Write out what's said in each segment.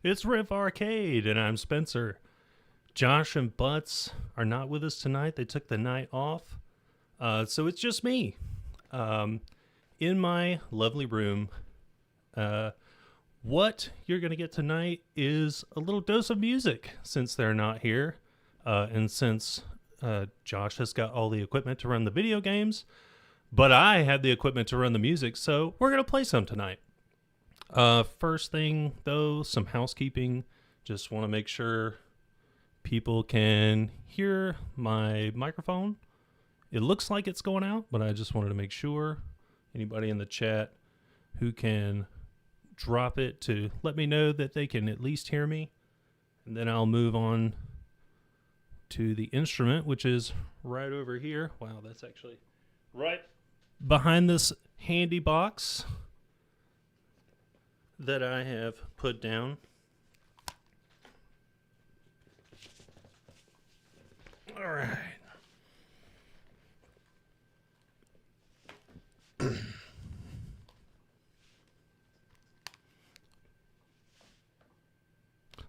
It's Riff Arcade, and I'm Spencer. Josh and Butts are not with us tonight. They took the night off. So it's just me in my lovely room. What you're going to get tonight is a little dose of music since they're not here. And since Josh has got all the equipment to run the video games, but I had the equipment to run the music, so we're going to play some tonight. First thing, though, some housekeeping. Just want to make sure people can hear my microphone. It looks like it's going out, but I just wanted to make sure. Anybody in the chat who can drop it to let me know that they can at least hear me. And then I'll move on to the instrument, which is right over here. Wow, that's actually right behind this handy box that I have put down. All right.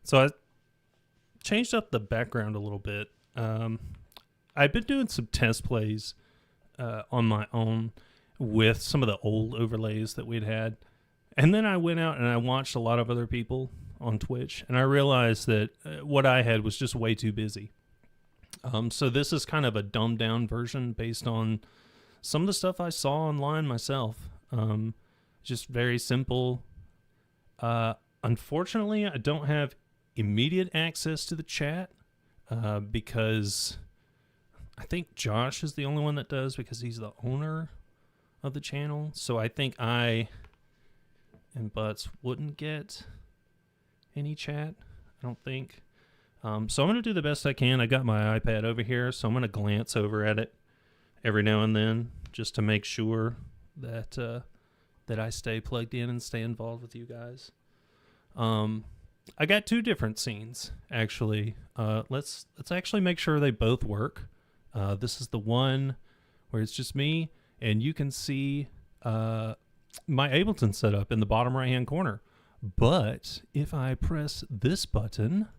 So I changed up the background a little bit. I've been doing some test plays on my own with some of the old overlays that we'd had. And then I went out and I watched a lot of other people on Twitch, and I realized that what I had was just way too busy. So this is kind of a dumbed down version based on some of the stuff I saw online myself. Just very simple. Unfortunately, I don't have immediate access to the chat because I think Josh is the only one that does, because he's the owner of the channel. So I think I and Butts wouldn't get any chat, I don't think. So I'm going to do the best I can. I got my iPad over here, so I'm going to glance over at it every now and then just to make sure that that I stay plugged in and stay involved with you guys. I got two different scenes, actually. Let's actually make sure they both work. This is the one where it's just me, and you can see my Ableton setup in the bottom right-hand corner. But if I press this button,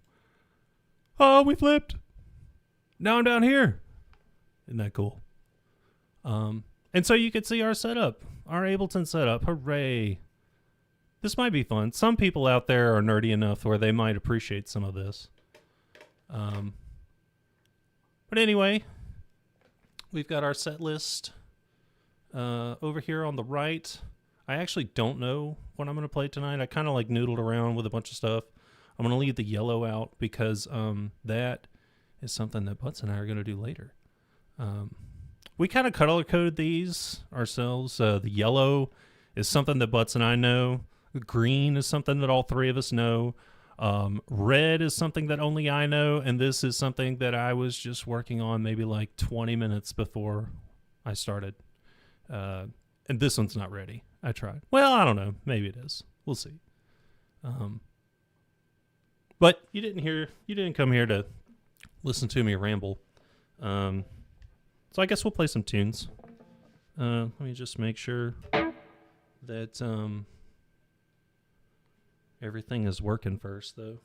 oh, we flipped. Now I'm down here. Isn't that cool? And so you can see our setup, our Ableton setup. Hooray. This might be fun. Some people out there are nerdy enough where they might appreciate some of this. But anyway, we've got our set list over here on the right. I actually don't know what I'm going to play tonight. I kind of like noodled around with a bunch of stuff. I'm going to leave the yellow out because that is something that Butts and I are going to do later. We kind of color code these ourselves. The yellow is something that Butts and I know. Green is something that all three of us know. Red is something that only I know. And this is something that I was just working on maybe like 20 minutes before I started. And this one's not ready. I tried. Well, I don't know. Maybe it is. We'll see. But you didn't come here to listen to me ramble. So I guess we'll play some tunes. Let me just make sure that everything is working first, though.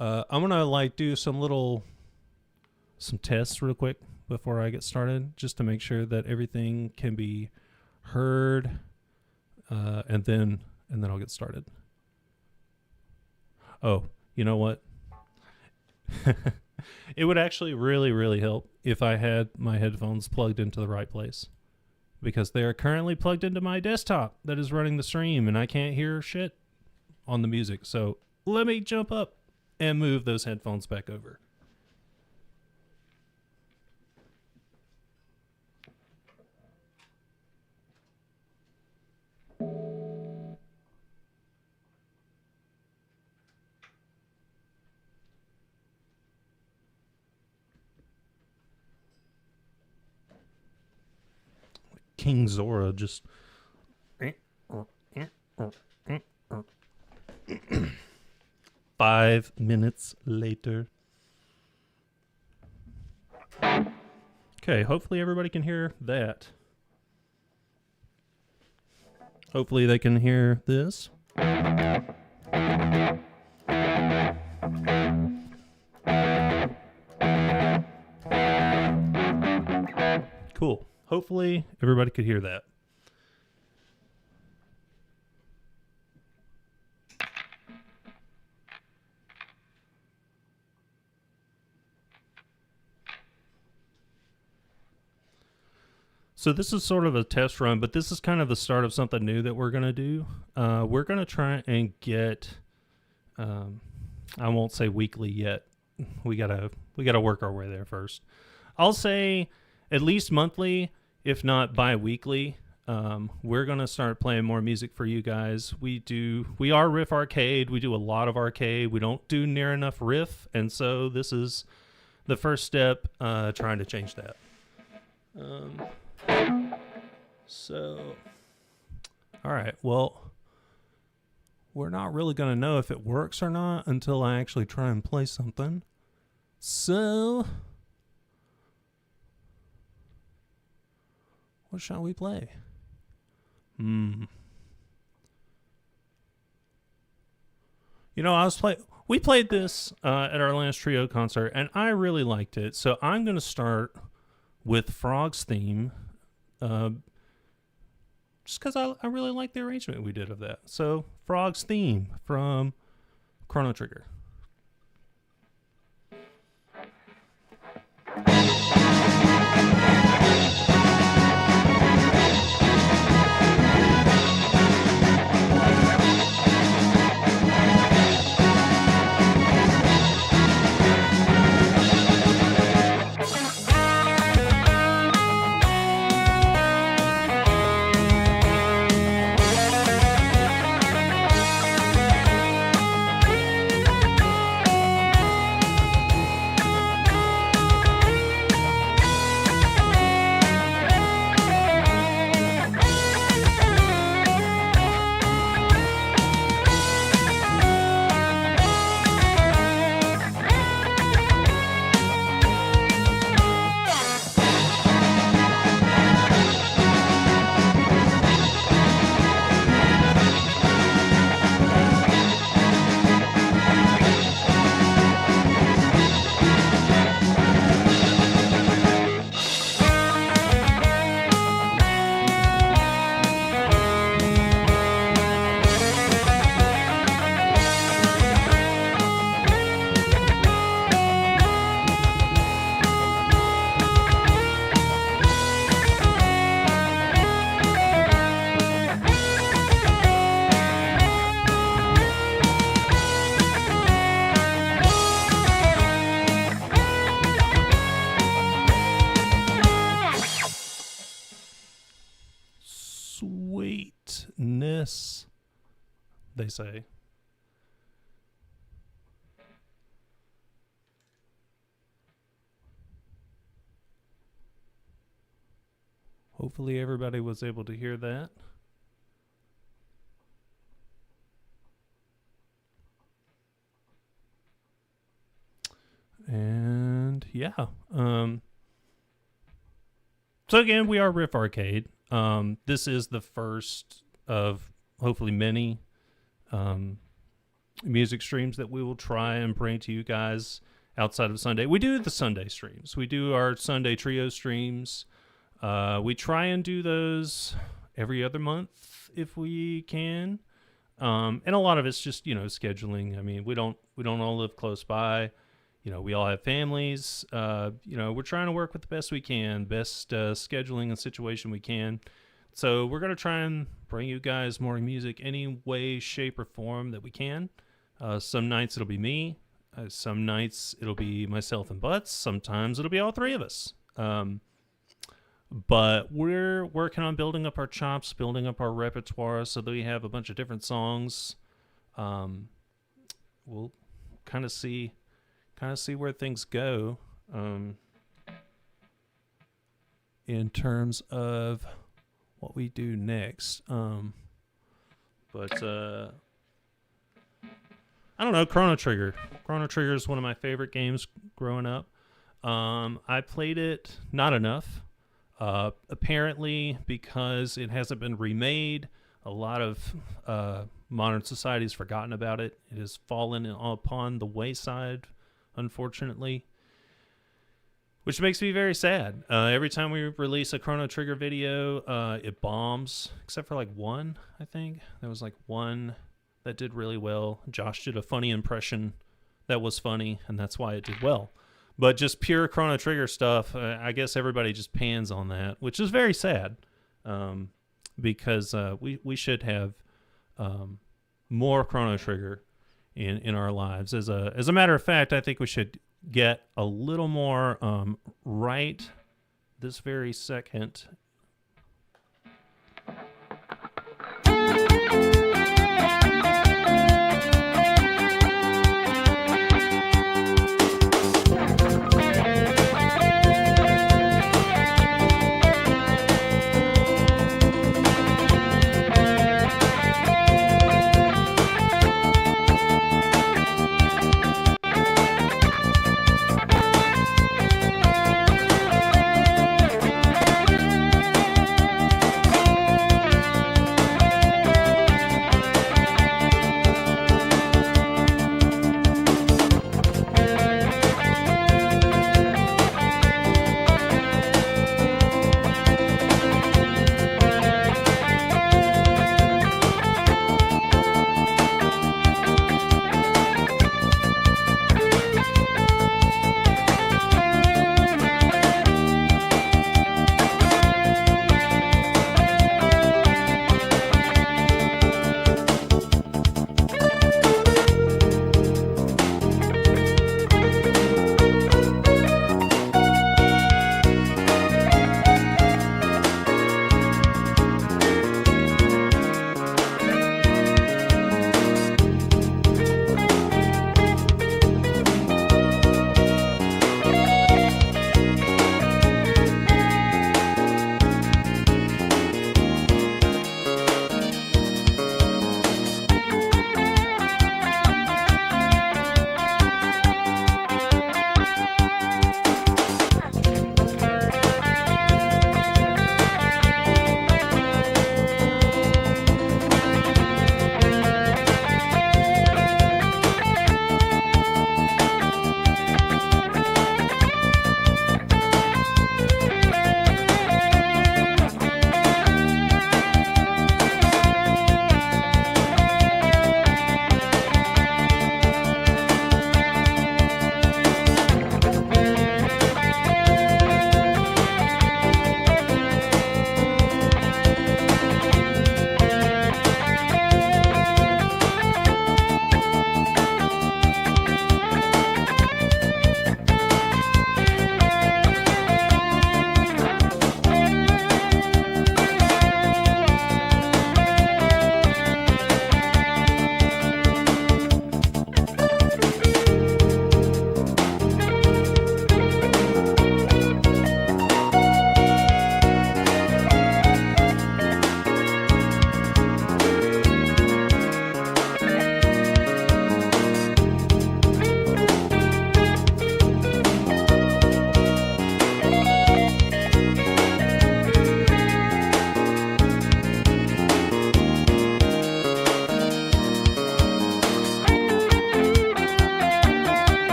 I'm gonna do some tests real quick before I get started, just to make sure that everything can be heard, and then I'll get started. Oh, you know what? It would actually really, really help if I had my headphones plugged into the right place, because they are currently plugged into my desktop that is running the stream, and I can't hear shit on the music. So let me jump up and move those headphones back over. King Zora just 5 minutes later. Okay, hopefully everybody can hear that. Hopefully they can hear this. Cool. Hopefully everybody could hear that. So this is sort of a test run, but this is kind of the start of something new that we're going to do. We're going to try and get, I won't say weekly yet. We gotta work our way there first. I'll say at least monthly, if not bi-weekly. We're going to start playing more music for you guys. We are Riff Arcade. We do a lot of arcade. We don't do near enough Riff. And so this is the first step, trying to change that. So, all right, well, we're not really going to know if it works or not until I actually try and play something. So, what shall we play? You know, we played this at our last trio concert, and I really liked it. So I'm going to start with Frog's theme, just because I really like the arrangement we did of that. So Frog's theme from Chrono Trigger. Sweetness, they say. Hopefully everybody was able to hear that. And yeah. So again, we are Riff Arcade. This is the first of hopefully many music streams that we will try and bring to you guys outside of Sunday. We do the Sunday streams. We do our Sunday trio streams. We try and do those every other month if we can. And a lot of it's just, scheduling. I mean, we don't all live close by. We all have families. We're trying to work with the best we can, best scheduling and situation we can. So we're going to try and bring you guys more music any way, shape, or form that we can. Some nights it'll be me. Some nights it'll be myself and Butts. Sometimes it'll be all three of us. But we're working on building up our chops, building up our repertoire so that we have a bunch of different songs. We'll kind of see where things go in terms of what we do next. But I don't know, Chrono Trigger. Chrono Trigger is one of my favorite games growing up. I played it not enough. Apparently, because it hasn't been remade, A lot of modern society has forgotten about it. It has fallen upon the wayside, unfortunately, which makes me very sad. Every time we release a Chrono Trigger video, it bombs, except for like one, I think. There was like one that did really well. Josh did a funny impression that was funny, and that's why it did well. But just pure Chrono Trigger stuff, I guess everybody just pans on that, which is very sad, because we should have more Chrono Trigger in our lives. As a matter of fact, I think we should get a little more right this very second.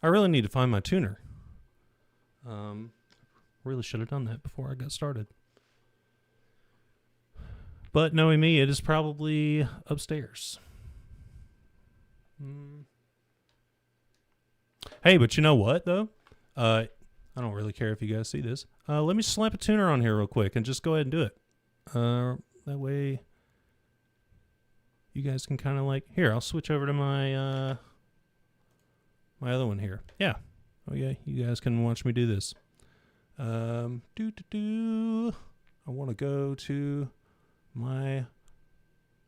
I really need to find my tuner. Really should have done that before I got started. But knowing me, it is probably upstairs. Hey, but you know what, though? I don't really care if you guys see this. Let me slap a tuner on here real quick and just go ahead and do it. That way you guys can kind of like... Here, I'll switch over to my my other one here. Yeah. Oh, yeah, you guys can watch me do this. I want to go to my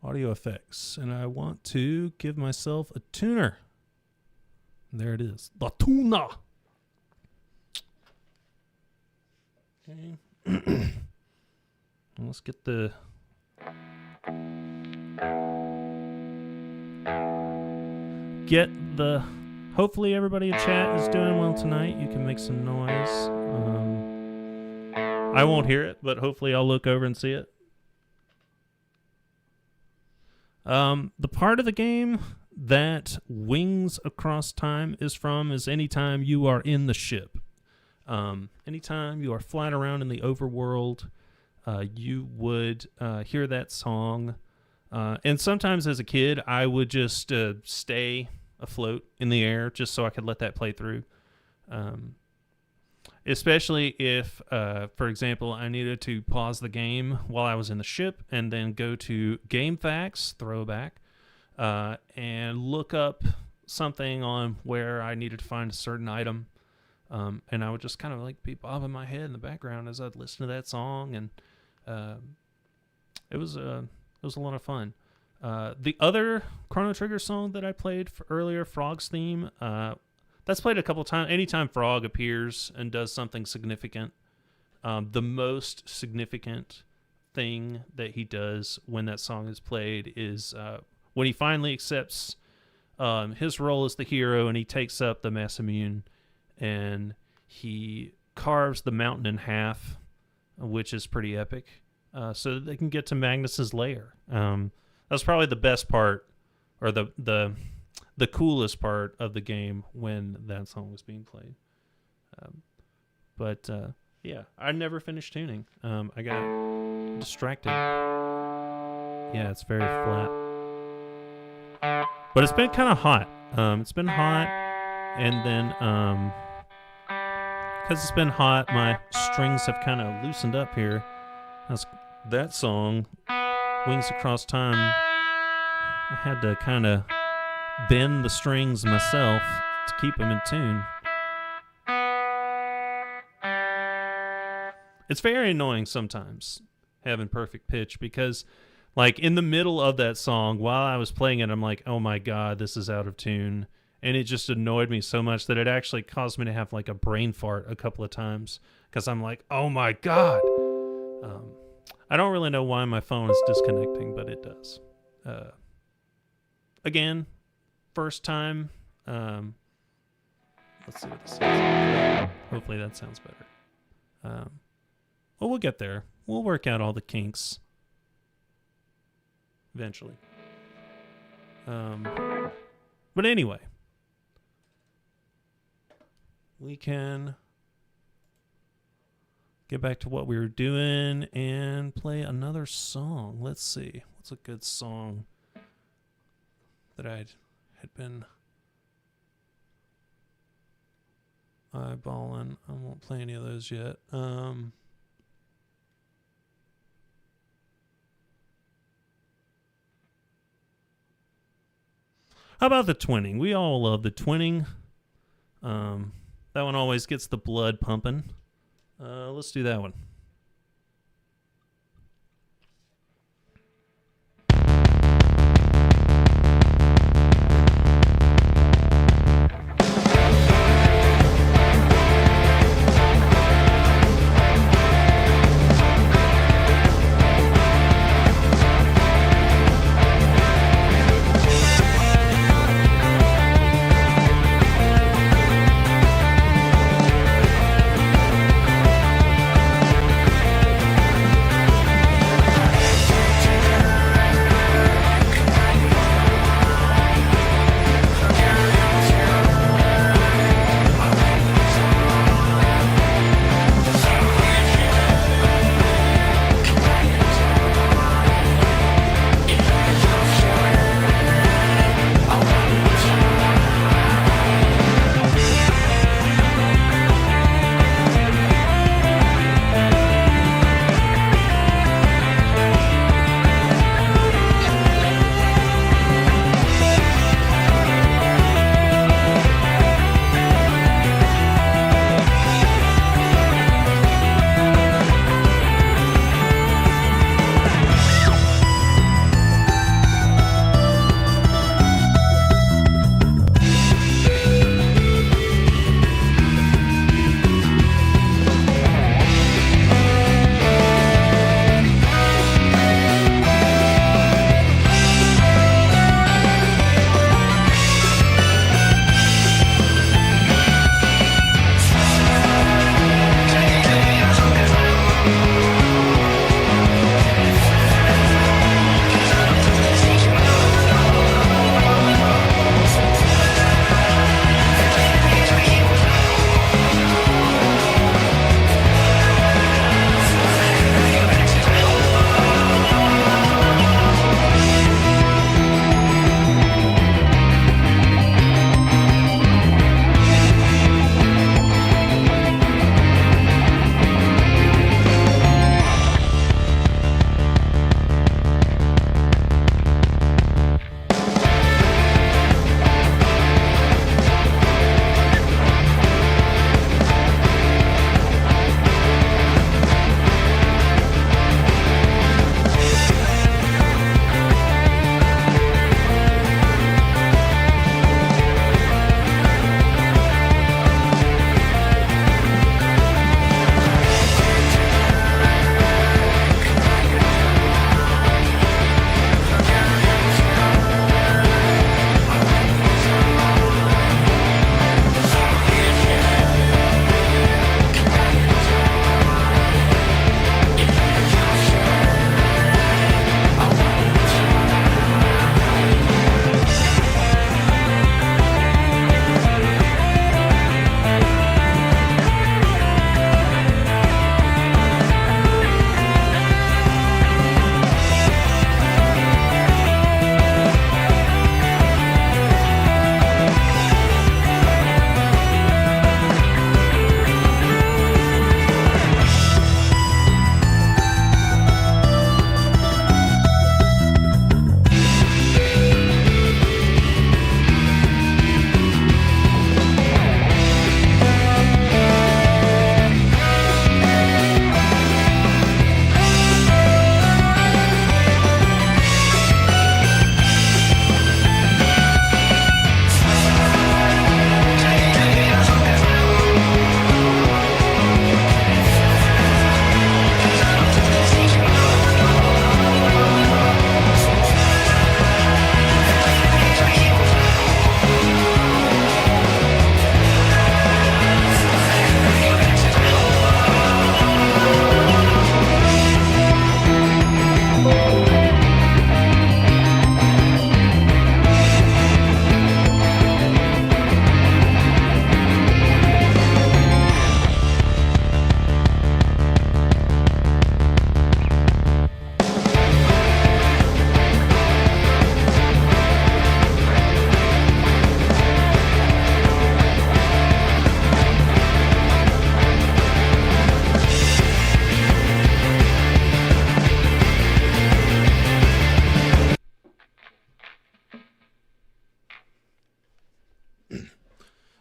audio effects, and I want to give myself a tuner. There it is. The tuner. Okay. Let's get the... hopefully everybody in chat is doing well tonight. You can make some noise. I won't hear it, but hopefully I'll look over and see it. The part of the game that Wings Across Time is from is anytime you are in the ship. Anytime you are flying around in the overworld, you would hear that song. And sometimes as a kid, I would just stay afloat in the air just so I could let that play through. Especially if, for example, I needed to pause the game while I was in the ship and then go to Game Facts, throwback, and look up something on where I needed to find a certain item. And I would just kind of like be bobbing my head in the background as I'd listen to that song, and it was a lot of fun. The other Chrono Trigger song that I played earlier, Frog's Theme, that's played a couple times. Anytime Frog appears and does something significant, the most significant thing that he does when that song is played is when he finally accepts his role as the hero and he takes up the Masamune and he carves the mountain in half, which is pretty epic, so that they can get to Magnus's lair. That's probably the best part, or the coolest part of the game when that song was being played. But yeah, I never finished tuning. I got distracted. Yeah, it's very flat. But it's been kind of hot. It's been hot, and then because it's been hot, my strings have kind of loosened up here. That song, Wings Across Time, I had to kind of bend the strings myself to keep them in tune. It's very annoying sometimes having perfect pitch because, like, in the middle of that song, while I was playing it, I'm like, oh my god, this is out of tune. And it just annoyed me so much that it actually caused me to have like a brain fart a couple of times because I'm like, oh my god. I don't really know why my phone is disconnecting, but it does. Again, first time. Let's see what this sounds like. Hopefully that sounds better. Well, we'll get there. We'll work out all the kinks eventually. But anyway, we can get back to what we were doing and play another song. Let's see. What's a good song that I had been eyeballing? I won't play any of those yet. How about the twinning? We all love the twinning. That one always gets the blood pumping. Let's do that one.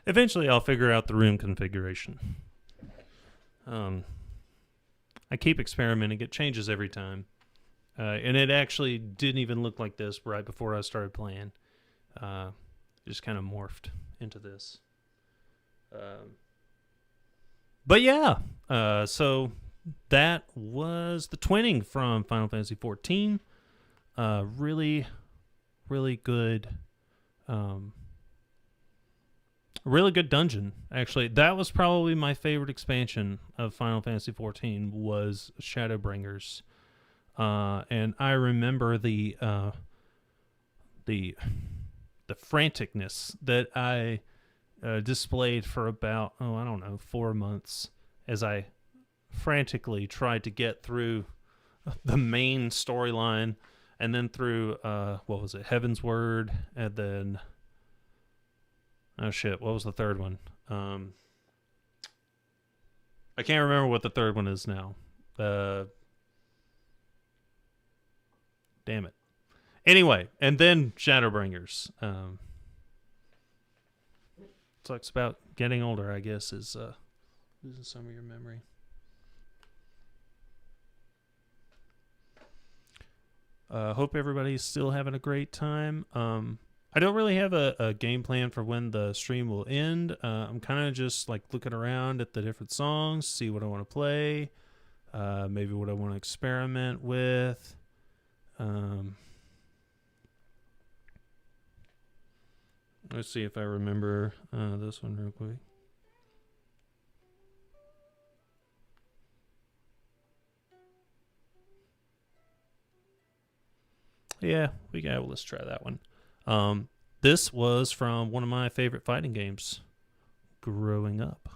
Eventually, I'll figure out the room configuration. I keep experimenting. It changes every time. And it actually didn't even look like this right before I started playing. It just kind of morphed into this. But yeah, so that was the twinning from Final Fantasy XIV. Really, really good. Really good dungeon, actually. That was probably my favorite expansion of Final Fantasy XIV was Shadowbringers. And I remember the franticness that I displayed for about, I don't know, 4 months as I frantically tried to get through the main storyline and then through, what was it, Heaven's Word, and then... Oh shit, what was the third one? I can't remember what the third one is now. Damn it. Anyway, and then Shadowbringers. Talks about getting older, I guess, is losing some of your memory. Hope everybody's still having a great time. I don't really have a game plan for when the stream will end. I'm kind of just like looking around at the different songs, see what I want to play, maybe what I want to experiment with. Let's see if I remember this one real quick. Yeah, let's try that one. This was from one of my favorite fighting games growing up.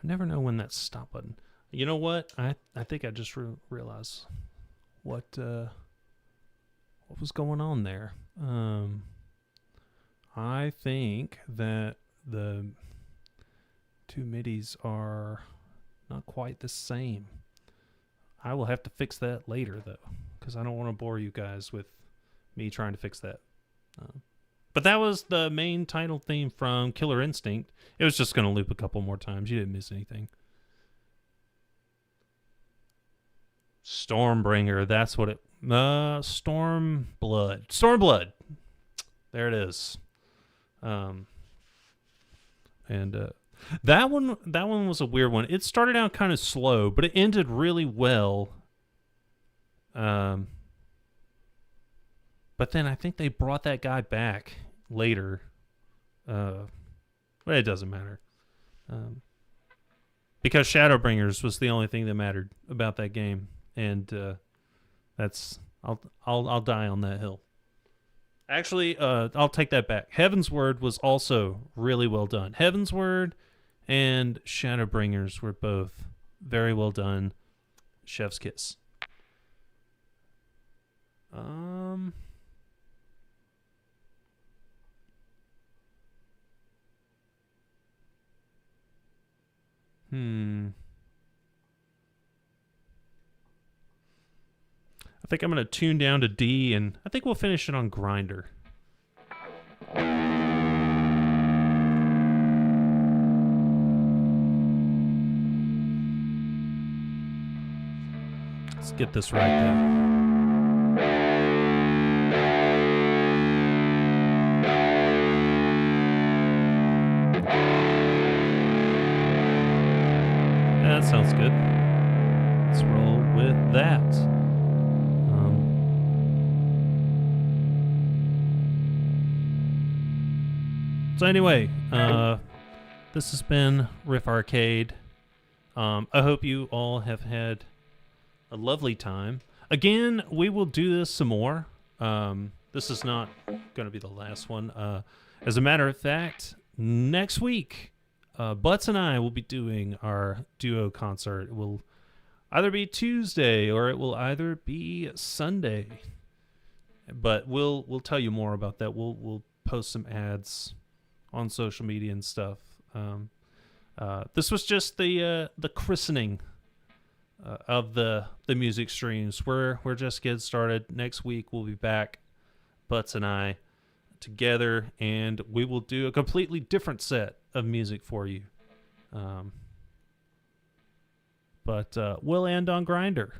Never know when that stop button. You know what? I think I just realized what was going on there. I think that the two MIDIs are not quite the same. I will have to fix that later, though, because I don't want to bore you guys with me trying to fix that. But that was the main title theme from Killer Instinct. It was just going to loop a couple more times. You didn't miss anything. Stormbringer, that's what it... Stormblood. Stormblood! There it is. And that one was a weird one. It started out kind of slow, but it ended really well. But then I think they brought that guy back later. But it doesn't matter. Because Shadowbringers was the only thing that mattered about that game, and that's I'll die on that hill. Actually, I'll take that back. Heaven's Word was also really well done. Heaven's Word and Shadowbringers were both very well done. Chef's kiss. I think I'm going to tune down to D, and I think we'll finish it on Grinder. Let's get this right there. That sounds good. Let's roll with that. So anyway, this has been Riff Arcade. I hope you all have had a lovely time. Again, we will do this some more. This is not going to be the last one. As a matter of fact, next week, Butts and I will be doing our duo concert. It will either be Tuesday or it will either be Sunday. But we'll tell you more about that. We'll post some ads on social media and stuff. This was just the christening of the music streams. We're just getting started. Next week we'll be back, Butts and I, together, and we will do a completely different set of music for you. But we'll end on Grinder.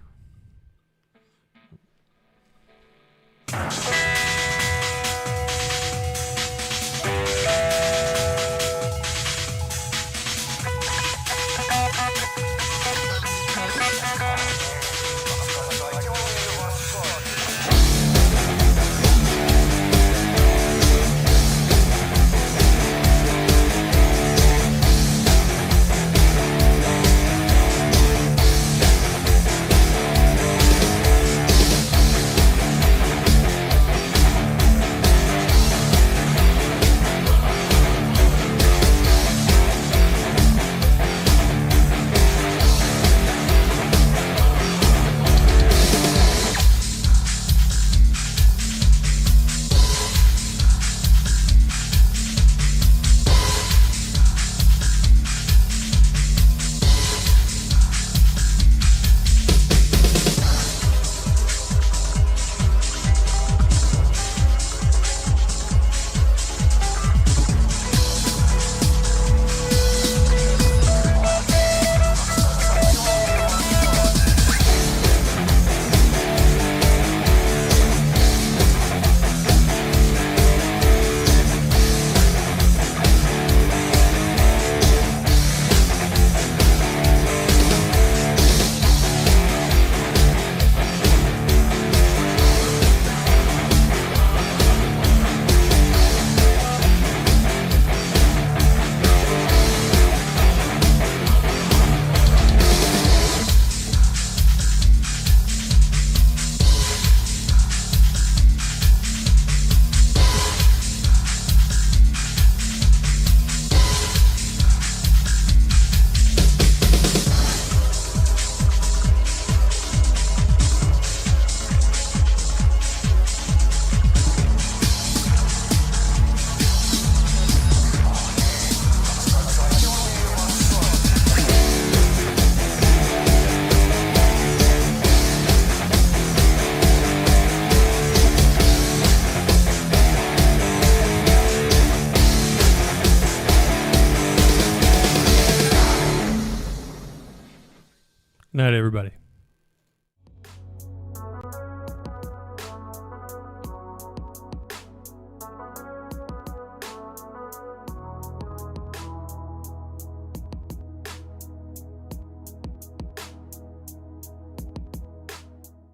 Night, everybody.